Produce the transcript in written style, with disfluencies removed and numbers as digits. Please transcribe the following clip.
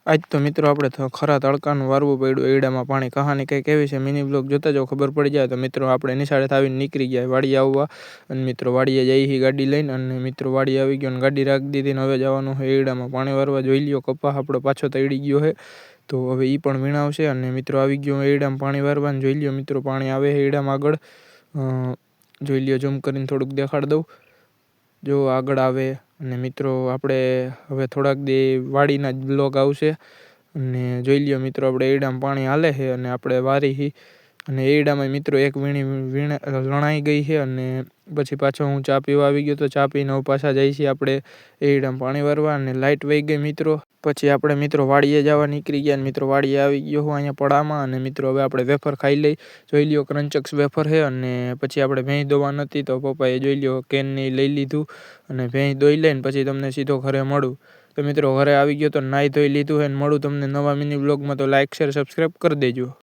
આજ તો મિત્રો આપણે ખરા તડકાનું વારવું પડ્યું એડામાં પાણી. કહાની કંઈક એવી છે, મિની બ્લોગ જોતા જાઓ, ખબર પડી જાય. તો મિત્રો આપણે નિશાળે આવીને નીકળી ગયા વાડીએ આવવા, અને મિત્રો વાડીએ જઈ ગાડી લઈને, અને મિત્રો વાડીએ આવી ગયો અને ગાડી રાખી દીધી ને હવે જવાનું છે એડામાં પાણી વારવા. જોઈ લ્યો કપા આપણો પાછો તળી ગયો છે, તો હવે એ પણ વીણાવશે. અને મિત્રો આવી ગયો એડામાં પાણી વારવાનું. જોઈ લ્યો મિત્રો પાણી આવે છે એડામાં આગળ. જોઈ લ્યો, ઝૂમ કરીને થોડુંક દેખાડ દઉં. જો આગળ આવે. અને મિત્રો આપણે હવે થોડાક દી વાડીના જ બ્લોગ આવશે. અને જોઈ લ્યો મિત્રો આપણે એડામાં પાણી હાલે છે અને આપણે વારી. અને એડામાં મિત્રો એક લણાઈ ગઈ છે. અને પછી પાછો હું ચા પીવા આવી ગયો, તો ચા પીને પાછા જઈએ છીએ આપણે એડામાં પાણી વારવા. અને લાઇટ વહી ગઈ મિત્રો. પછી આપણે મિત્રો વાડીએ જવા નીકળી ગયા. મિત્રો વાડીએ આવી ગયો હું અહીંયા પડામાં. અને મિત્રો હવે આપણે વેફર ખાઈ લઈ. જોઈ લ્યો ક્રંચક્સ વેફર છે. અને પછી આપણે ભેંસ દોવા નથી, તો પપ્પાએ જોઈ લ્યો કેનની લઈ લીધું. અને ભેંસ દોઈ લઈને પછી તમને સીધો ઘરે મળું. તો મિત્રો ઘરે આવી ગયો તો નાહી ધોઈ લીધું છે. અને મળું તમને નવા મિની બ્લોગમાં. તો લાઇક શેર સબસ્ક્રાઈબ કરી દેજો.